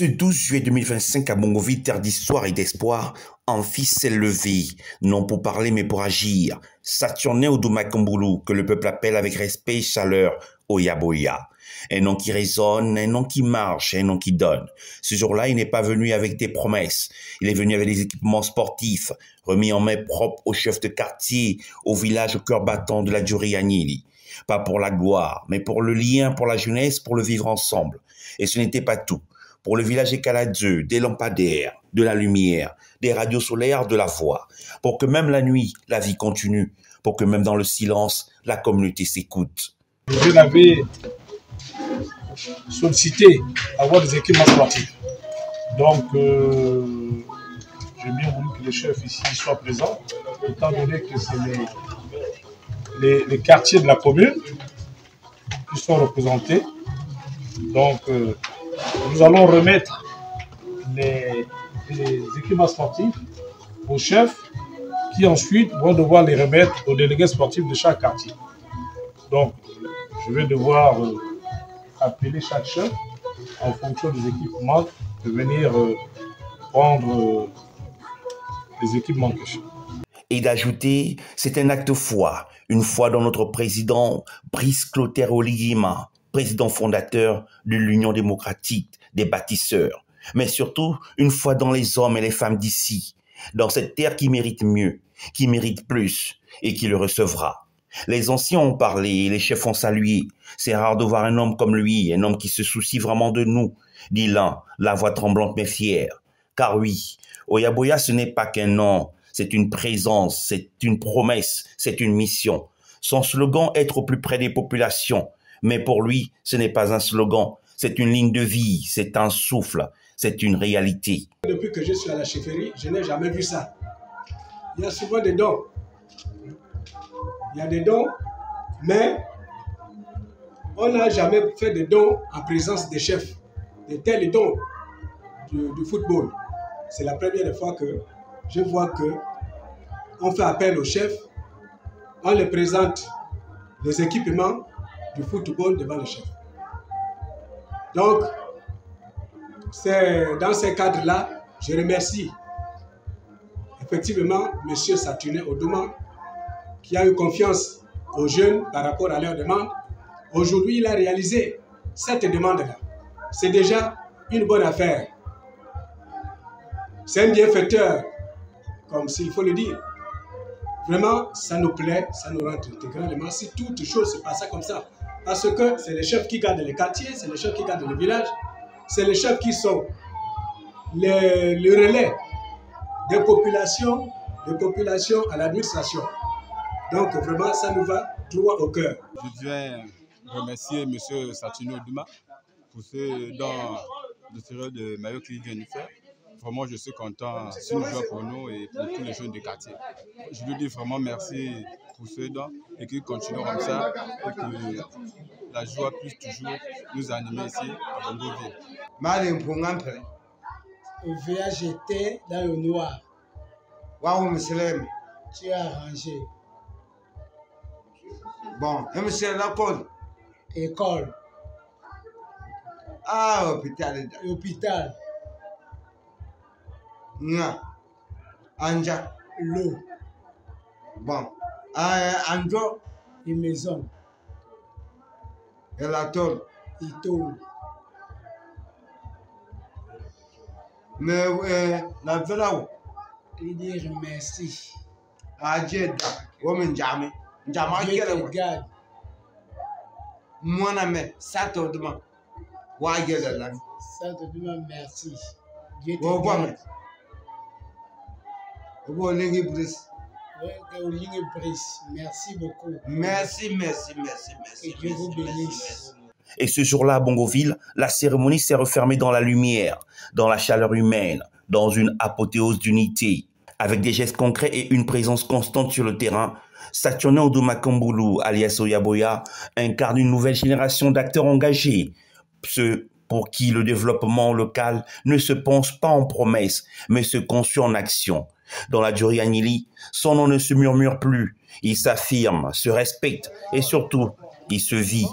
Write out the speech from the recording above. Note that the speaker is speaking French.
Ce 12 juillet 2025 à Bongoville, terre d'histoire et d'espoir, un fils s'est levé, non pour parler mais pour agir. Saturnin Odouma Kambulu, que le peuple appelle avec respect et chaleur Oyaboya. Un nom qui résonne, un nom qui marche, un nom qui donne. Ce jour-là, il n'est pas venu avec des promesses. Il est venu avec des équipements sportifs, remis en main propre au chef de quartier, au village au cœur battant de la Djurianili. Pas pour la gloire, mais pour le lien, pour la jeunesse, pour le vivre ensemble. Et ce n'était pas tout. Pour le village écaladeux, des lampadaires, de la lumière, des radios solaires, de la voix. Pour que même la nuit, la vie continue. Pour que même dans le silence, la communauté s'écoute. Je l'avais sollicité à avoir des équipements sportifs. Donc, j'ai bien voulu que le chef ici soit présent, étant donné que c'est les quartiers de la commune qui sont représentés. Donc, nous allons remettre les équipements sportifs au chef qui ensuite vont devoir les remettre aux délégués sportifs de chaque quartier. Donc, je vais devoir appeler chaque chef en fonction des équipements de venir prendre les équipements que j'ai. Et d'ajouter, c'est un acte de foi. Une foi dans notre président, Brice Clotaire Oligima, président fondateur de l'Union démocratique des bâtisseurs. Mais surtout, une foi dans les hommes et les femmes d'ici, dans cette terre qui mérite mieux, qui mérite plus et qui le recevra. Les anciens ont parlé, les chefs ont salué. C'est rare de voir un homme comme lui, un homme qui se soucie vraiment de nous, dit l'un, la voix tremblante mais fière. Car oui, Oyaboya, ce n'est pas qu'un nom, c'est une présence, c'est une promesse, c'est une mission. Son slogan, être au plus près des populations. Mais pour lui, ce n'est pas un slogan, c'est une ligne de vie, c'est un souffle, c'est une réalité. Depuis que je suis à la chefferie, je n'ai jamais vu ça. Il y a souvent des dons. Il y a des dons, mais on n'a jamais fait de dons en présence des chefs, de tels dons du football. C'est la première fois que je vois qu'on fait appel aux chefs, on les présente les équipements du football devant le chef. Donc, c'est dans ces cadres-là, je remercie effectivement M. Saturnin Odouma qui a eu confiance aux jeunes par rapport à leurs demandes. Aujourd'hui, il a réalisé cette demande-là. C'est déjà une bonne affaire. C'est un bienfaiteur, comme s'il faut le dire. Vraiment, ça nous plaît, ça nous rend intégralement si toute chose se passait comme ça. Parce que c'est les chefs qui gardent les quartiers, c'est les chefs qui gardent les villages, c'est les chefs qui sont le relais des populations à l'administration. Donc vraiment, ça nous va droit au cœur. Je viens remercier M. Saturnin Odouma pour ce don de tireur de maillot qu'il vient de faire. Vraiment, je suis content, c'est une joie pour nous et pour tous les jeunes du quartier. Je lui dis vraiment merci pour ce don et qu'il continue comme ça et que la joie puisse toujours nous animer ici à Bongoville. Le voyage était dans le noir. Tu as arrangé. Bon, monsieur l'école. École. Ah, hôpital. Hôpital. Nga. Anja. L'eau. Bon. Anjo. Une maison. Et la tôle. Ito. Mais la villa. Il dit merci. Ajeda. Women jame. Jama Dieu te garde. Moi, mais ça te demande. Ça te demande merci. Dieu te garde. Merci beaucoup. Merci. Et Dieu vous bénisse. Et ce jour-là à Bongoville, la cérémonie s'est refermée dans la lumière, dans la chaleur humaine, dans une apothéose d'unité. Avec des gestes concrets et une présence constante sur le terrain, Saturnin Odouma Kambulu, alias Oyaboya, incarne une nouvelle génération d'acteurs engagés. Ceux pour qui le développement local ne se pense pas en promesses, mais se conçoit en action. Dans la Djurianili, son nom ne se murmure plus. Il s'affirme, se respecte et surtout, il se vit.